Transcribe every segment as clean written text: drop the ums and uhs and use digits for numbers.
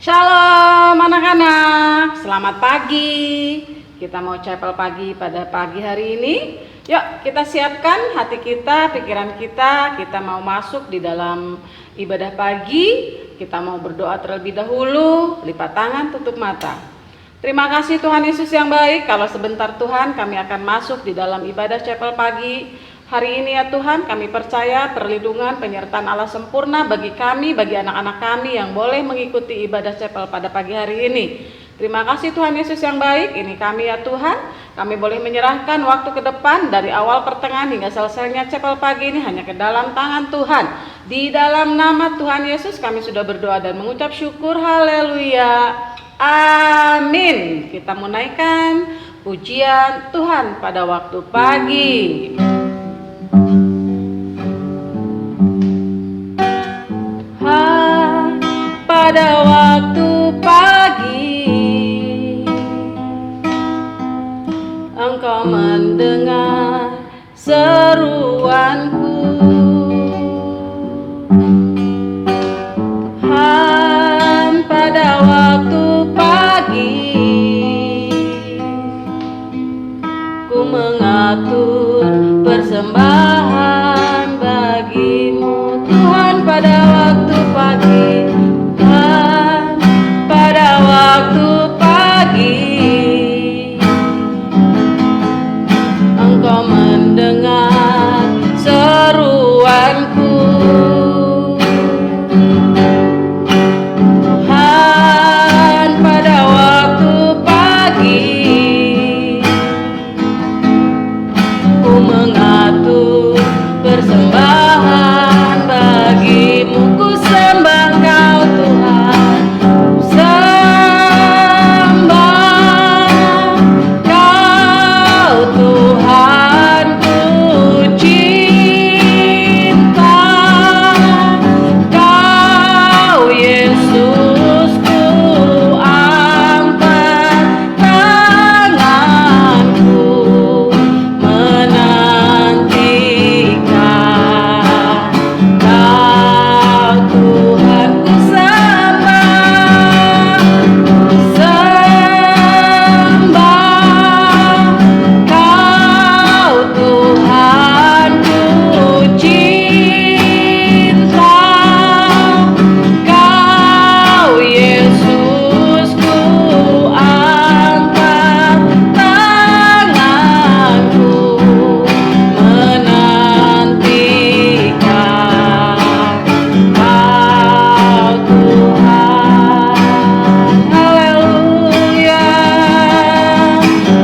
Shalom anak-anak, selamat pagi. Kita mau chapel pagi pada pagi hari ini. Yuk kita siapkan hati kita, pikiran kita. Kita mau masuk di dalam ibadah pagi. Kita mau berdoa terlebih dahulu. Lipat tangan, tutup mata. Terima kasih Tuhan Yesus yang baik. Kalau sebentar Tuhan kami akan masuk di dalam ibadah chapel pagi hari ini ya Tuhan. Kami percaya perlindungan penyertaan Allah sempurna bagi kami, bagi anak-anak kami yang boleh mengikuti ibadah chapel pada pagi hari ini. Terima kasih Tuhan Yesus yang baik. Ini kami ya Tuhan, kami boleh menyerahkan waktu ke depan dari awal pertengahan hingga selesainya chapel pagi ini hanya ke dalam tangan Tuhan. Di dalam nama Tuhan Yesus kami sudah berdoa dan mengucap syukur. Haleluya, amin. Kita menaikkan pujian Tuhan pada waktu pagi. Pada waktu pagi Engkau mendengar seruanku, pada waktu pagi ku mengatur persembahan bagimu Tuhan. Pada waktu pagi, pada waktu pagi Engkau mendengar seruanku, Tuhan. Pada waktu pagi ku mengatur persembahan bagimu. Ku sembah Kau Tuhan, ku sembah Kau Tuhan. Ku cinta Kau Yesus. Ku angkat tanganku menantikan Kau Tuhan. Ku sembah Kau Tuhan. Ku cinta Kau Yesus. Ku angkat tanganku menantikan Kau Tuhan. Haleluya,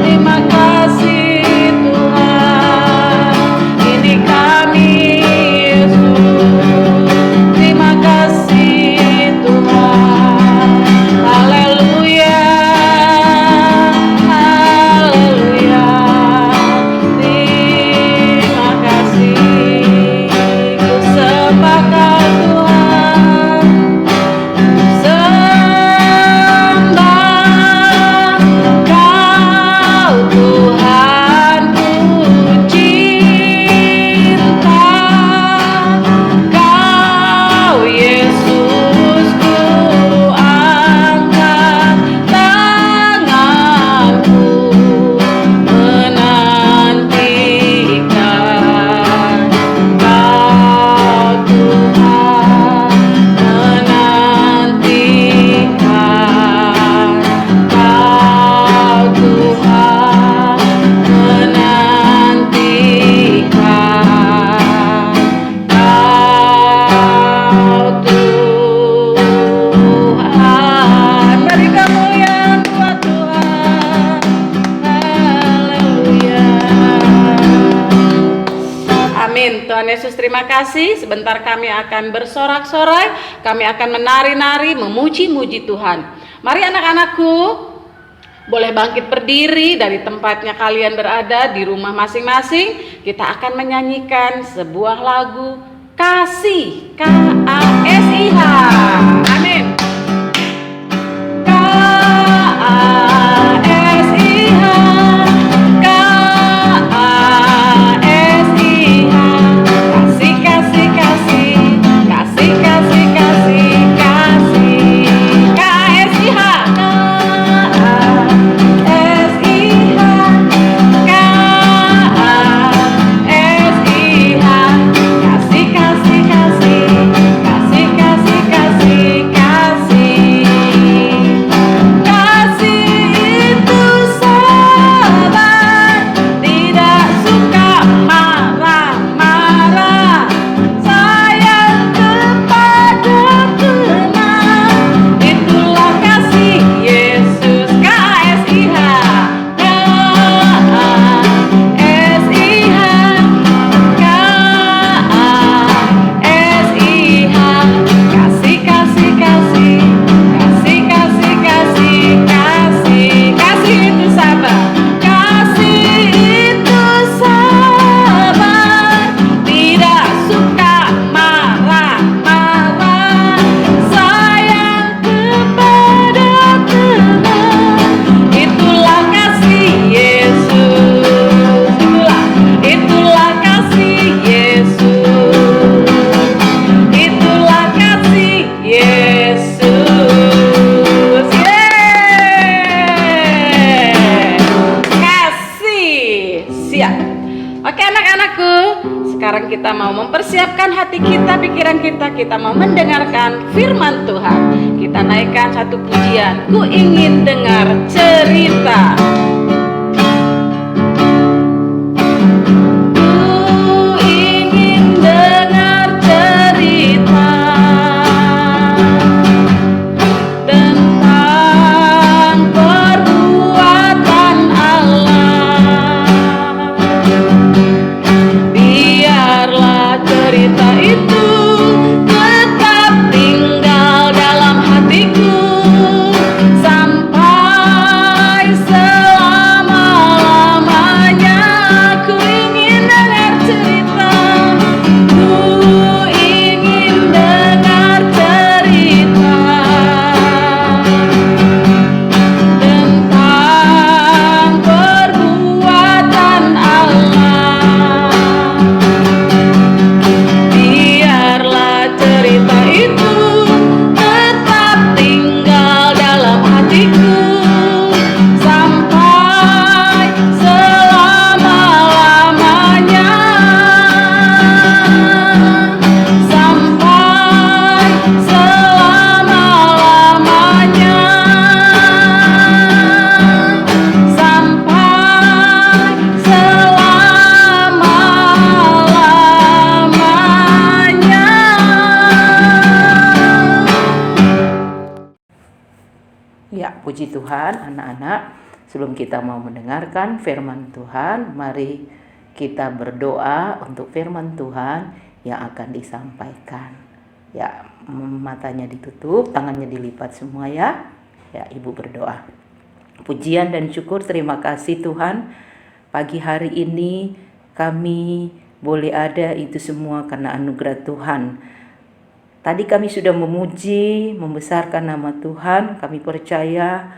terima kasih Tuhan. Ini kami Yesus, terima kasih Tuhan. Haleluya, haleluya, terima kasih. Ku sembah Kau Tuhan, sembah Kau Tuhan. Ku cinta Kau Yesus. Ku angkat tanganku menantikan Kau Tuhan, menantikan Kau Tuhan, menantikan Kau Tuhan. Mari kemuliaan buat Tuhan. Haleluya, amin. Tuhan Yesus terima kasih. Sebentar kami akan bersorak-sorai, kami akan menari-nari, memuji-muji Tuhan. Mari anak-anakku, boleh bangkit berdiri dari tempatnya kalian berada di rumah masing-masing. Kita akan menyanyikan sebuah lagu kasih, KASIH. Amin. KASIH, KASIH, kasih, kasih, kasih, kasih, kasih, kasih, kasih. kita mau mempersiapkan hati kita, pikiran kita, kita mau mendengarkan firman Tuhan. Kita naikkan satu pujian, ku ingin dengar cerita. Ya, puji Tuhan, anak-anak. Sebelum kita mau mendengarkan firman Tuhan, mari kita berdoa untuk firman Tuhan yang akan disampaikan. Ya, matanya ditutup, tangannya dilipat semua ya. Ya, Ibu berdoa. Pujian dan syukur, terima kasih Tuhan. Pagi hari ini kami boleh ada itu semua karena anugerah Tuhan. Tadi kami sudah memuji, membesarkan nama Tuhan. Kami percaya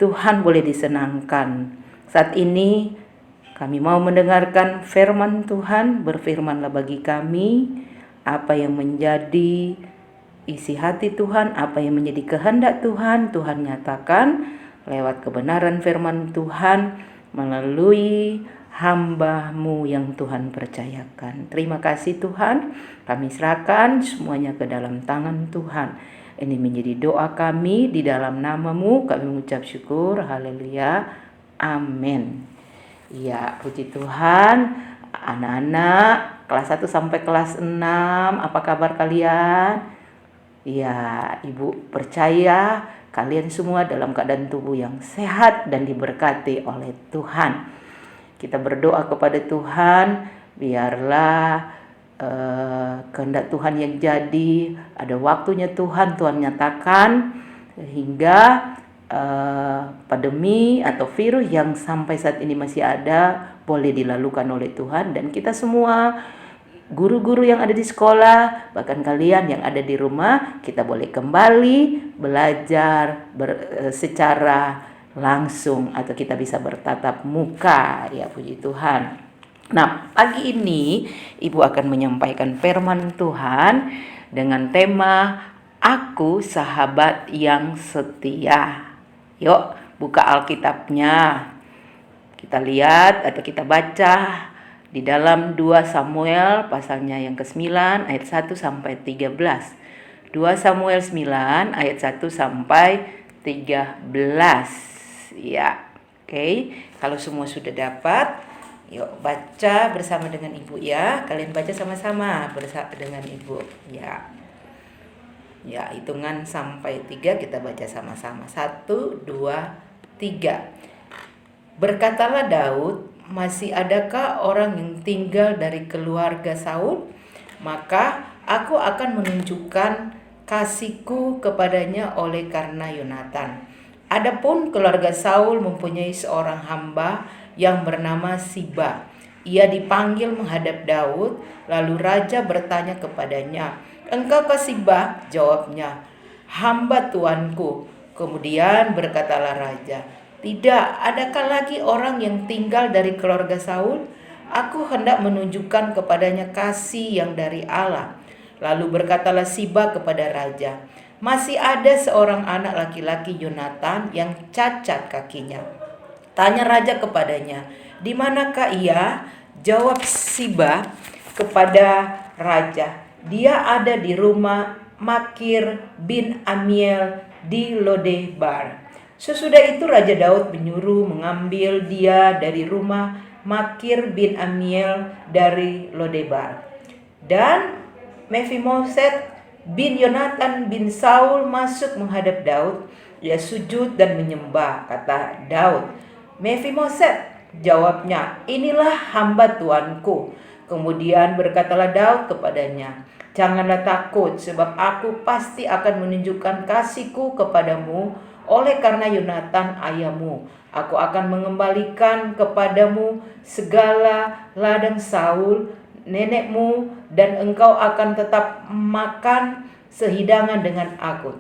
Tuhan boleh disenangkan. Saat ini kami mau mendengarkan firman Tuhan. Berfirmanlah bagi kami apa yang menjadi isi hati Tuhan, apa yang menjadi kehendak Tuhan. Tuhan nyatakan lewat kebenaran firman Tuhan melalui hamba-Mu yang Tuhan percayakan. Terima kasih Tuhan, kami serahkan semuanya ke dalam tangan Tuhan. Ini menjadi doa kami di dalam nama-Mu, kami mengucap syukur, haleluya, amin. Ya, puji Tuhan, anak-anak kelas 1 sampai kelas 6, apa kabar kalian? Ya, Ibu percaya kalian semua dalam keadaan tubuh yang sehat dan diberkati oleh Tuhan. Kita berdoa kepada Tuhan, biarlah kehendak Tuhan yang jadi, ada waktunya Tuhan nyatakan, hingga pandemi atau virus yang sampai saat ini masih ada boleh dilalukan oleh Tuhan, dan kita semua guru-guru yang ada di sekolah, bahkan kalian yang ada di rumah, kita boleh kembali belajar secara langsung atau kita bisa bertatap muka. Ya, puji Tuhan. Nah, pagi ini Ibu akan menyampaikan firman Tuhan dengan tema Aku Sahabat yang Setia. Yuk, buka Alkitabnya. Kita lihat atau kita baca di dalam 2 Samuel pasalnya yang ke-9 ayat 1 sampai 13. 2 Samuel 9 ayat 1 sampai 13. Ya, oke. Kalau semua sudah dapat, yuk baca bersama dengan Ibu ya. Kalian baca sama-sama bersama dengan Ibu. Ya. Ya, hitungan sampai 3 kita baca sama-sama. 1, 2, 3. Berkatalah Daud, masih adakah orang yang tinggal dari keluarga Saul? Maka aku akan menunjukkan kasihku kepadanya oleh karena Yonatan. Adapun keluarga Saul mempunyai seorang hamba yang bernama Siba. Ia dipanggil menghadap Daud, lalu raja bertanya kepadanya, "Engkaukah Siba?" Jawabnya, "Hamba tuanku." Kemudian berkatalah raja, "Tidak, adakah lagi orang yang tinggal dari keluarga Saul? Aku hendak menunjukkan kepadanya kasih yang dari Allah." Lalu berkatalah Siba kepada raja, "Masih ada seorang anak laki-laki Yonatan yang cacat kakinya." Tanya raja kepadanya, "Di manakah ia?" Jawab Siba, kepada raja. Dia ada di rumah Makir bin Amiel di Lodebar. Sesudah itu Raja Daud menyuruh mengambil dia dari rumah Makir bin Amiel dari Lodebar. Dan Mefiboset bin Yonatan bin Saul masuk menghadap Daud. Ia sujud dan menyembah. Kata Daud, "Mefiboset," jawabnya, "inilah hamba tuanku." Kemudian berkatalah Daud kepadanya, "Janganlah takut, sebab aku pasti akan menunjukkan kasihku kepadamu oleh karena Yonatan ayahmu. Aku akan mengembalikan kepadamu segala ladang Saul, nenekmu, dan engkau akan tetap makan sehidangan dengan aku."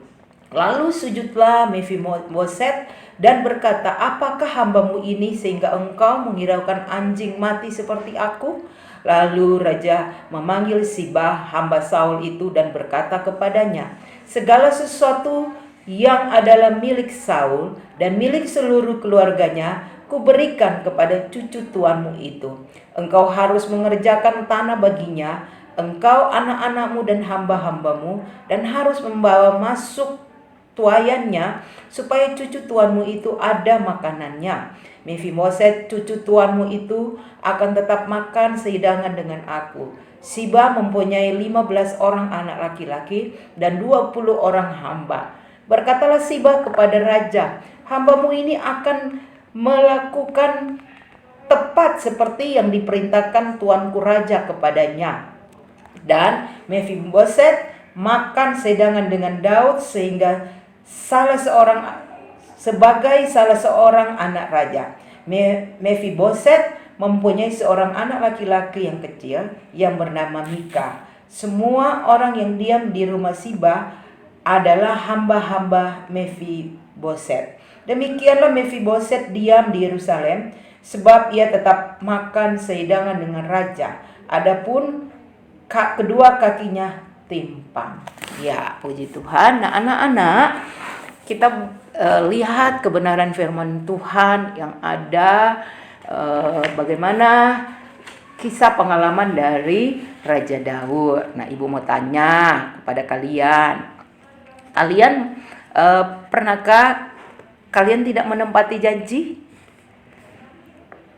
Lalu sujudlah Mefiboset dan berkata, "Apakah hambamu ini sehingga engkau menghiraukan anjing mati seperti aku?" Lalu raja memanggil Sibah hamba Saul itu dan berkata kepadanya, "Segala sesuatu yang adalah milik Saul dan milik seluruh keluarganya kuberikan kepada cucu tuanmu itu. Engkau harus mengerjakan tanah baginya, engkau, anak-anakmu dan hamba-hambamu, dan harus membawa masuk tuayannya supaya cucu tuanmu itu ada makanannya. Mefiboset cucu tuanmu itu akan tetap makan sehidangan dengan aku." Siba mempunyai 15 orang anak laki-laki dan 20 orang hamba. Berkatalah Siba kepada raja, "Hambamu ini akan melakukan tepat seperti yang diperintahkan tuanku raja kepadanya." Dan Mefiboset makan sehidangan dengan Daud sebagai salah seorang anak raja. Mefiboset mempunyai seorang anak laki-laki yang kecil yang bernama Mika. Semua orang yang diam di rumah Siba adalah hamba-hamba Mefiboset. Demikianlah Mefiboset diam di Yerusalem, sebab ia tetap makan sehidangan dengan raja. Adapun kedua kakinya timpang. Ya, puji Tuhan. Nah, anak-anak, kita lihat kebenaran firman Tuhan yang ada, bagaimana kisah pengalaman dari Raja Daud. Nah, ibu mau tanya kepada kalian, pernahkah kalian tidak menempati janji?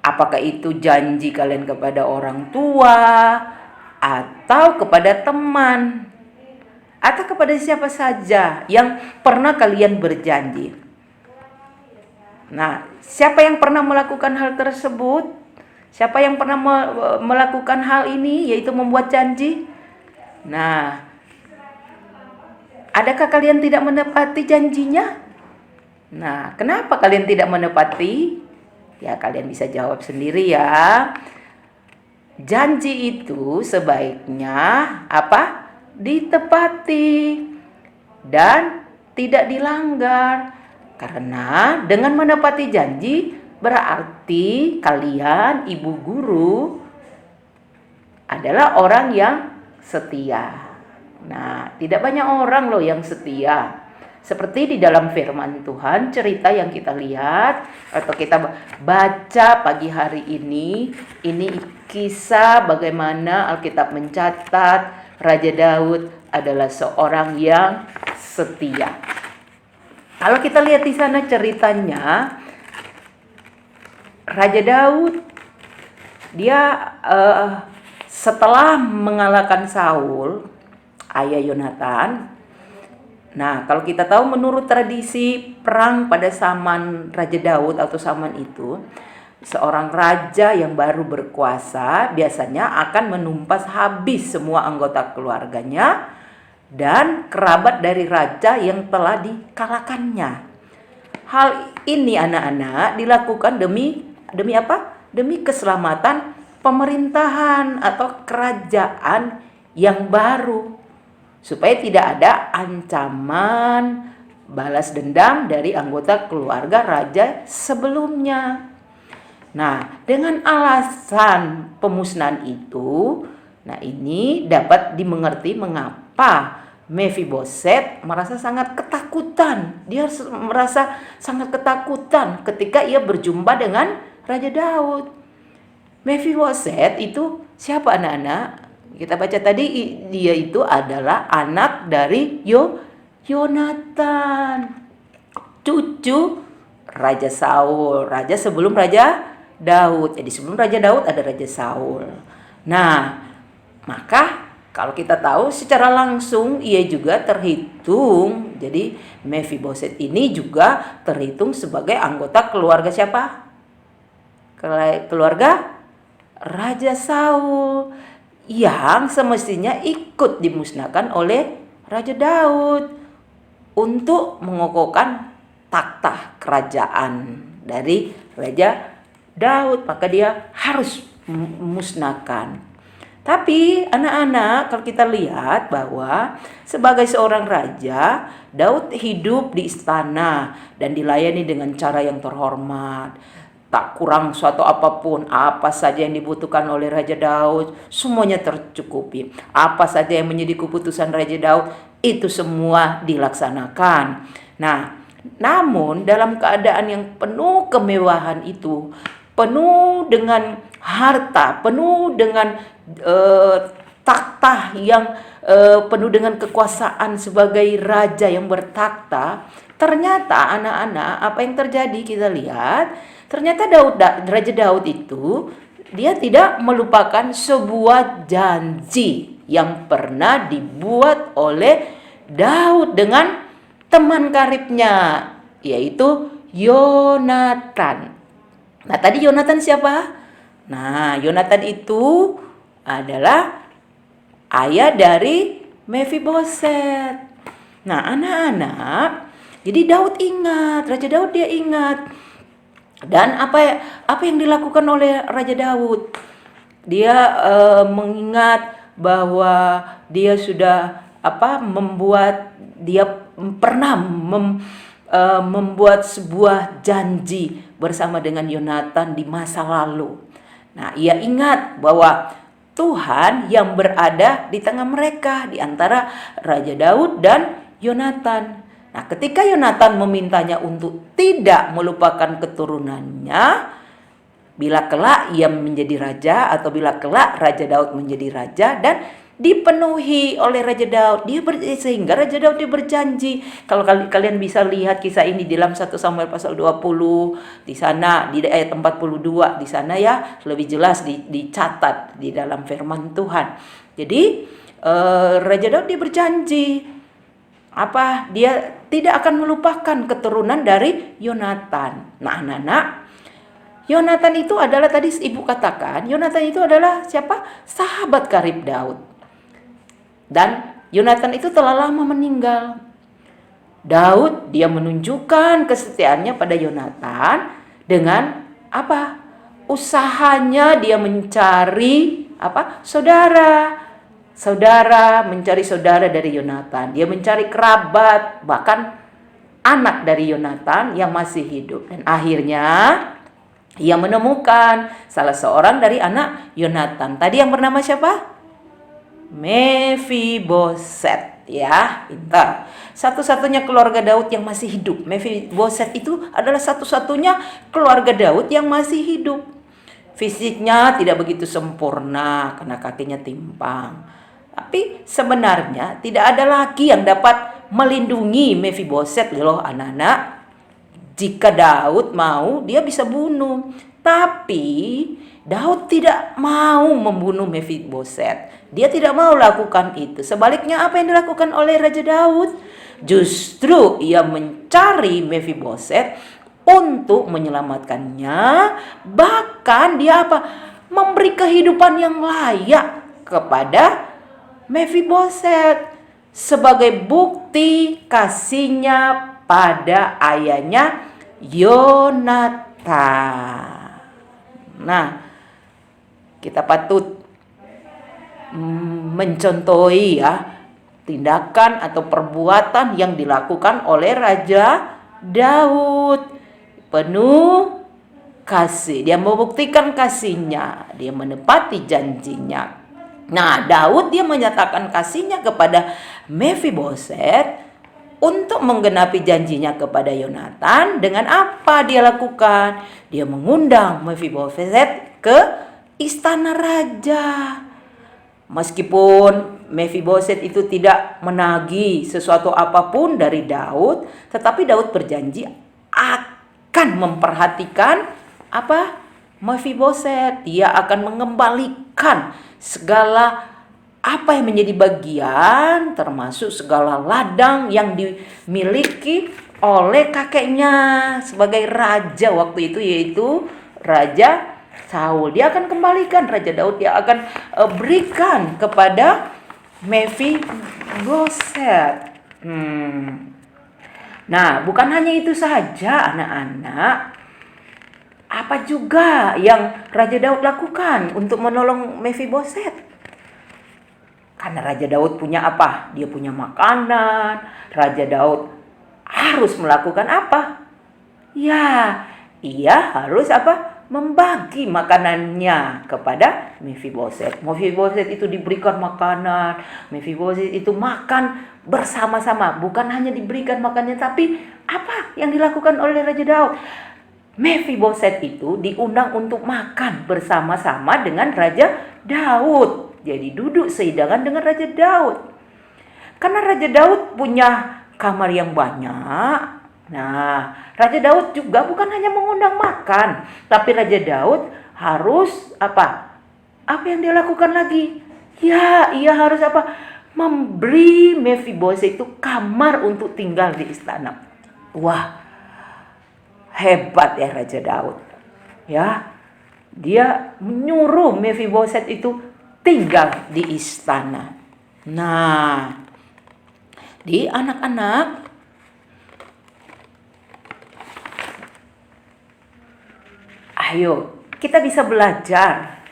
Apakah itu janji kalian kepada orang tua, atau kepada teman, atau kepada siapa saja yang pernah kalian berjanji? Nah, siapa yang pernah melakukan hal tersebut? Siapa yang pernah melakukan hal ini, yaitu membuat janji? Nah, adakah kalian tidak menepati janjinya? Nah, kenapa kalian tidak menepati? Ya, kalian bisa jawab sendiri ya. Janji itu sebaiknya apa? Ditepati dan tidak dilanggar. Karena dengan menepati janji berarti kalian, ibu guru, adalah orang yang setia. Nah, tidak banyak orang loh yang setia. Seperti di dalam firman Tuhan, cerita yang kita lihat atau kita baca pagi hari ini kisah bagaimana Alkitab mencatat Raja Daud adalah seorang yang setia. Kalau kita lihat di sana ceritanya, Raja Daud dia setelah mengalahkan Saul, ayah Yonatan. Nah, kalau kita tahu menurut tradisi perang pada zaman Raja Daud atau zaman itu, seorang raja yang baru berkuasa biasanya akan menumpas habis semua anggota keluarganya dan kerabat dari raja yang telah dikalahkannya. Hal ini anak-anak dilakukan demi apa? Demi keselamatan pemerintahan atau kerajaan yang baru, supaya tidak ada ancaman balas dendam dari anggota keluarga raja sebelumnya. Nah, dengan alasan pemusnahan itu, nah ini dapat dimengerti mengapa Mefiboset merasa sangat ketakutan. Dia merasa sangat ketakutan ketika ia berjumpa dengan Raja Daud. Mefiboset itu siapa anak-anak? kita baca tadi dia itu adalah anak dari Yonatan, cucu Raja Saul, raja sebelum Raja Daud. Jadi sebelum Raja Daud ada Raja Saul. Nah, maka kalau kita tahu secara langsung ia juga terhitung. Jadi Mephiboset ini juga terhitung sebagai anggota keluarga siapa? Keluarga Raja Saul yang semestinya ikut dimusnahkan oleh Raja Daud untuk mengokohkan takhta kerajaan dari Raja Daud, maka dia harus memusnahkan. Tapi anak-anak, kalau kita lihat bahwa sebagai seorang raja, Daud hidup di istana dan dilayani dengan cara yang terhormat. Tak kurang suatu apapun, apa saja yang dibutuhkan oleh Raja Daud, semuanya tercukupi. Apa saja yang menjadi keputusan Raja Daud, itu semua dilaksanakan. Nah, namun dalam keadaan yang penuh kemewahan itu, penuh dengan harta, penuh dengan takhta yang penuh dengan kekuasaan sebagai raja yang bertakhta, ternyata anak-anak apa yang terjadi kita lihat. Ternyata Raja Daud itu dia tidak melupakan sebuah janji yang pernah dibuat oleh Daud dengan teman karibnya, yaitu Yonatan. Nah, tadi Yonatan siapa? Nah, Yonatan itu adalah ayah dari Mephiboset. Nah, anak-anak, jadi Daud ingat, Raja Daud dia ingat. Dan apa yang dilakukan oleh Raja Daud? Dia mengingat bahwa dia sudah dia pernah membuat sebuah janji bersama dengan Yonatan di masa lalu. Nah, ia ingat bahwa Tuhan yang berada di tengah mereka, di antara Raja Daud dan Yonatan. Nah, ketika Yonatan memintanya untuk tidak melupakan keturunannya, bila kelak ia menjadi raja atau bila kelak Raja Daud menjadi raja dan dipenuhi oleh Raja Daud, sehingga Raja Daud dia berjanji. Kalau kalian bisa lihat kisah ini di dalam 1 Samuel pasal 20, di sana di ayat 42, di sana ya lebih jelas dicatat di dalam firman Tuhan. Jadi Raja Daud dia berjanji dia tidak akan melupakan keturunan dari Yonatan. Nah, anak-anak, Yonatan itu adalah tadi ibu katakan, Yonatan itu adalah siapa? Sahabat karib Daud. Dan Yonatan itu telah lama meninggal. Daud dia menunjukkan kesetiaannya pada Yonatan dengan usahanya dia mencari mencari saudara dari Yonatan. Dia mencari kerabat, bahkan anak dari Yonatan yang masih hidup. Dan akhirnya ia menemukan salah seorang dari anak Yonatan. Tadi yang bernama siapa? Mephiboset, ya, pintar. Satu-satunya keluarga Daud yang masih hidup. Mephiboset itu adalah satu-satunya keluarga Daud yang masih hidup. Fisiknya tidak begitu sempurna karena kakinya timpang. Tapi sebenarnya tidak ada lagi yang dapat melindungi Mephiboset loh anak-anak. Jika Daud mau, dia bisa bunuh. Tapi Daud tidak mau membunuh Mephiboset. Dia tidak mau lakukan itu. Sebaliknya apa yang dilakukan oleh Raja Daud? Justru ia mencari Mephiboset untuk menyelamatkannya. Bahkan dia memberi kehidupan yang layak kepada Mephiboset sebagai bukti kasihnya pada ayahnya Yonatan. Nah, kita patut mencontohi tindakan atau perbuatan yang dilakukan oleh Raja Daud. Penuh kasih, dia membuktikan kasihnya, dia menepati janjinya. Nah, Daud dia menyatakan kasihnya kepada Mephiboset untuk menggenapi janjinya kepada Yonatan. Dengan apa dia lakukan? Dia mengundang Mephiboset ke istana raja. Meskipun Mephiboset itu tidak menagih sesuatu apapun dari Daud, tetapi Daud berjanji akan memperhatikan apa? Mephiboset. Dia akan mengembalikan segala apa yang menjadi bagian, termasuk segala ladang yang dimiliki oleh kakeknya sebagai raja waktu itu, yaitu Raja Saul. Dia akan kembalikan, Raja Daud dia akan berikan kepada Mephiboset. Nah, bukan hanya itu saja anak-anak. Apa juga yang Raja Daud lakukan untuk menolong Mephiboset? Karena Raja Daud punya apa? Dia punya makanan. Raja Daud harus melakukan apa? Ya, ia harus apa? Membagi makanannya kepada Mephiboset. Mephiboset itu diberikan makanan. Mephiboset itu makan bersama-sama. Bukan hanya diberikan makannya, tapi apa yang dilakukan oleh Raja Daud? Mephiboset itu diundang untuk makan bersama-sama dengan Raja Daud. Jadi duduk sehidangan dengan Raja Daud. Karena Raja Daud punya kamar yang banyak. Nah, Raja Daud juga bukan hanya mengundang makan, tapi Raja Daud harus apa? Apa yang dia lakukan lagi? Ya, ia harus apa? Memberi Mephiboset itu kamar untuk tinggal di istana. Wah, hebat ya Raja Daud. Ya, dia menyuruh Mephiboset itu tinggal di istana. Nah, di anak-anak, ayo kita bisa belajar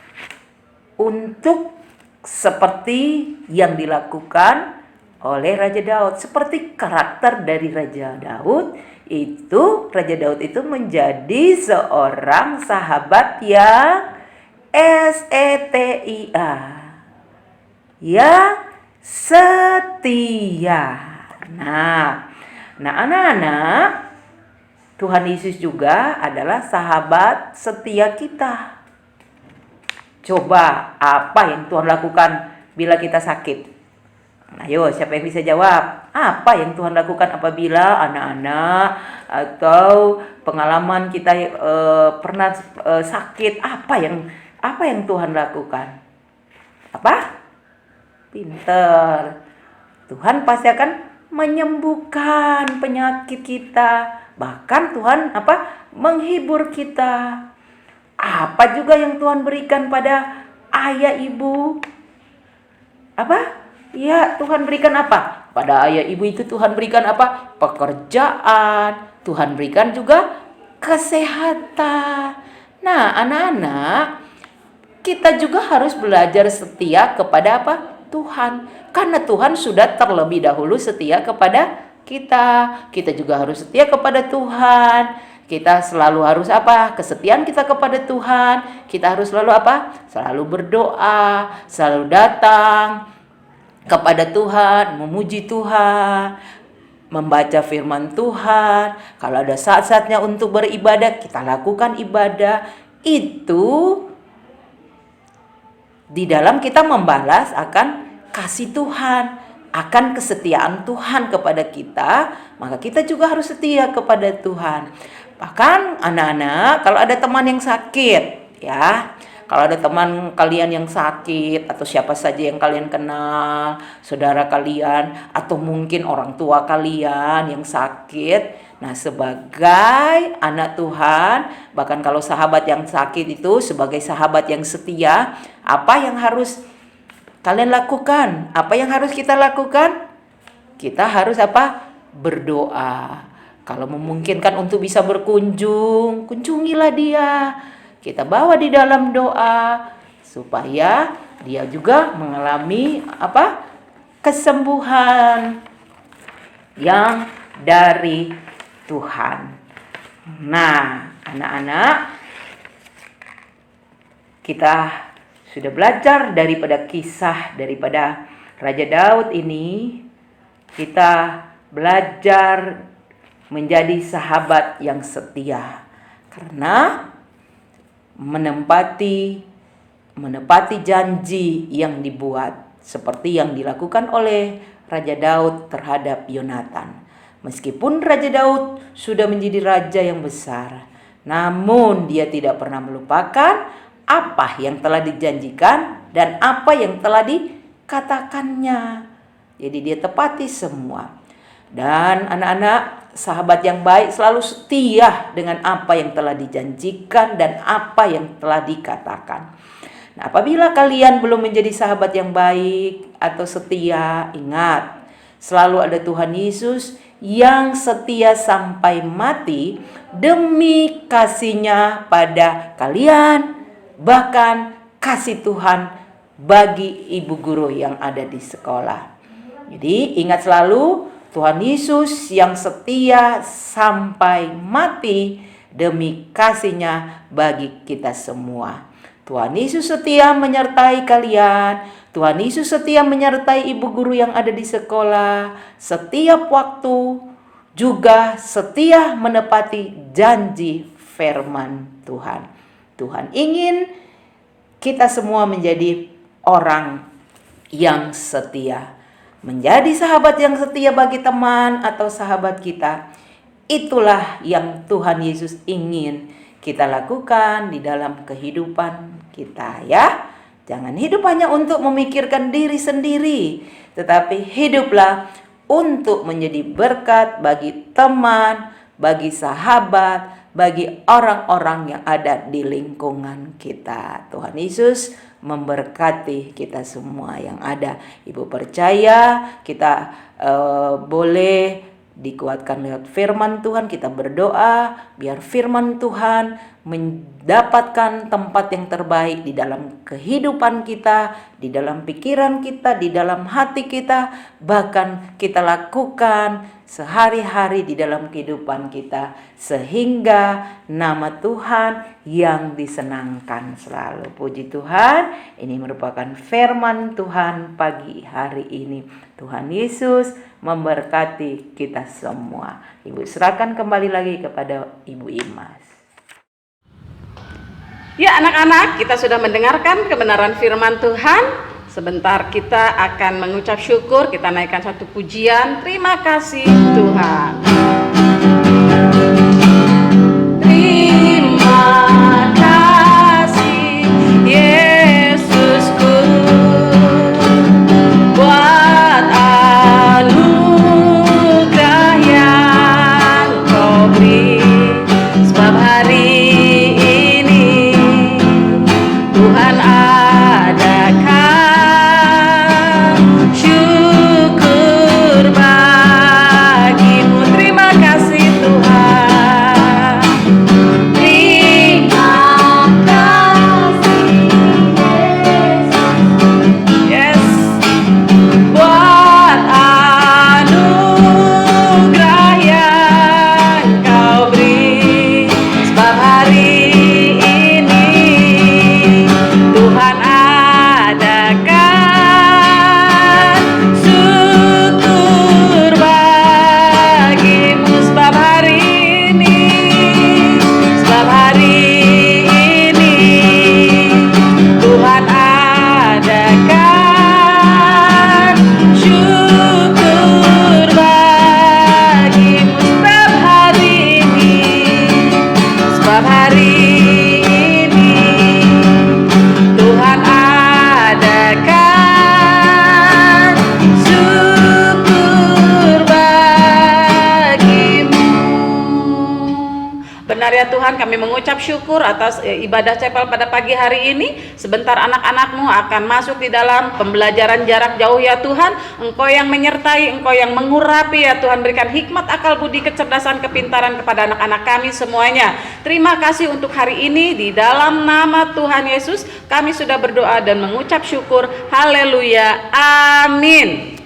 untuk seperti yang dilakukan oleh Raja Daud. Seperti karakter dari Raja Daud itu, Raja Daud itu menjadi seorang sahabat yang setia, yang setia. Nah anak-anak, Tuhan Yesus juga adalah sahabat setia kita. Coba apa yang Tuhan lakukan bila kita sakit? Ayo, siapa yang bisa jawab? Apa yang Tuhan lakukan apabila anak-anak atau pengalaman kita pernah sakit? Apa yang Tuhan lakukan? Apa? Pinter. Tuhan pasti akan menyembuhkan penyakit kita. Bahkan Tuhan apa? Menghibur kita. Apa juga yang Tuhan berikan pada ayah ibu? Apa? Ya, Tuhan berikan apa? Pada ayah ibu itu Tuhan berikan apa? Pekerjaan. Tuhan berikan juga kesehatan. Nah, anak-anak, kita juga harus belajar setia kepada apa? Tuhan. Karena Tuhan sudah terlebih dahulu setia kepada kita. Kita juga harus setia kepada Tuhan. Kita selalu harus apa? Kesetiaan kita kepada Tuhan. Kita harus selalu apa? Selalu berdoa, selalu datang kepada Tuhan, memuji Tuhan, membaca firman Tuhan. Kalau ada saat-saatnya untuk beribadah, kita lakukan ibadah. Itu di dalam kita membalas akan kasih Tuhan, akan kesetiaan Tuhan kepada kita, maka kita juga harus setia kepada Tuhan. Bahkan anak-anak, kalau ada teman yang sakit, ya, kalau ada teman kalian yang sakit, atau siapa saja yang kalian kenal, saudara kalian, atau mungkin orang tua kalian yang sakit, nah sebagai anak Tuhan, bahkan kalau sahabat yang sakit itu, sebagai sahabat yang setia, apa yang harus kalian lakukan? Apa yang harus kita lakukan? Kita harus apa? Berdoa. Kalau memungkinkan untuk bisa berkunjung, kunjungilah dia. Kita bawa di dalam doa supaya dia juga mengalami apa? Kesembuhan yang dari Tuhan. Nah, anak-anak, kita sudah belajar daripada kisah daripada Raja Daud ini. Kita belajar menjadi sahabat yang setia karena menempati menepati janji yang dibuat, seperti yang dilakukan oleh Raja Daud terhadap Yonatan. Meskipun Raja Daud sudah menjadi raja yang besar, namun dia tidak pernah melupakan apa yang telah dijanjikan dan apa yang telah dikatakannya. Jadi dia tepati semua. Dan anak-anak, sahabat yang baik selalu setia dengan apa yang telah dijanjikan dan apa yang telah dikatakan. Nah, apabila kalian belum menjadi sahabat yang baik atau setia, ingat, selalu ada Tuhan Yesus yang setia sampai mati demi kasih-Nya pada kalian, bahkan kasih Tuhan bagi ibu guru yang ada di sekolah. Jadi ingat selalu, Tuhan Yesus yang setia sampai mati demi kasih-Nya bagi kita semua. Tuhan Yesus setia menyertai kalian. Tuhan Yesus setia menyertai ibu guru yang ada di sekolah setiap waktu, juga setia menepati janji firman Tuhan. Tuhan ingin kita semua menjadi orang yang setia. Menjadi sahabat yang setia bagi teman atau sahabat kita. Itulah yang Tuhan Yesus ingin kita lakukan di dalam kehidupan kita, ya. Jangan hidup hanya untuk memikirkan diri sendiri, tetapi hiduplah untuk menjadi berkat bagi teman, bagi sahabat, bagi orang-orang yang ada di lingkungan kita. Tuhan Yesus memberkati kita semua yang ada. Ibu percaya kita boleh dikuatkan lewat firman Tuhan. Kita berdoa biar firman Tuhan mendapatkan tempat yang terbaik di dalam kehidupan kita, di dalam pikiran kita, di dalam hati kita, bahkan kita lakukan sehari-hari di dalam kehidupan kita, sehingga nama Tuhan yang disenangkan selalu. Puji Tuhan, ini merupakan firman Tuhan pagi hari ini. Tuhan Yesus memberkati kita semua. Ibu serahkan kembali lagi kepada Ibu Imas. Ya anak-anak, kita sudah mendengarkan kebenaran firman Tuhan. Sebentar kita akan mengucap syukur, kita naikkan satu pujian. Terima kasih Tuhan. Terima kasih Yesusku buat anugerah yang Kau beri, sebab hari ini Tuhan adakan syukur bagimu. Terima kasih Tuhan. Terima kasih Yesus. Yes. Buat anugerah yang Kau beri, sebab hari ini Tuhan adakan syukur bagimu, sebab hari ini, sebab hari ini Tuhan adakan syukur bagimu, sebab hari ini, sebab hari ini Tuhan adakan syukur bagimu. Benar ya Tuhan, kami mengucap syukur atas ibadah chapel pada pagi hari ini. Sebentar anak-anakmu akan masuk di dalam pembelajaran jarak jauh ya Tuhan. Engkau yang menyertai, Engkau yang mengurapi ya Tuhan. Berikan hikmat, akal budi, kecerdasan, kepintaran kepada anak-anak kami semuanya. Terima kasih untuk hari ini. Di dalam nama Tuhan Yesus kami sudah berdoa dan mengucap syukur. Haleluya, amin.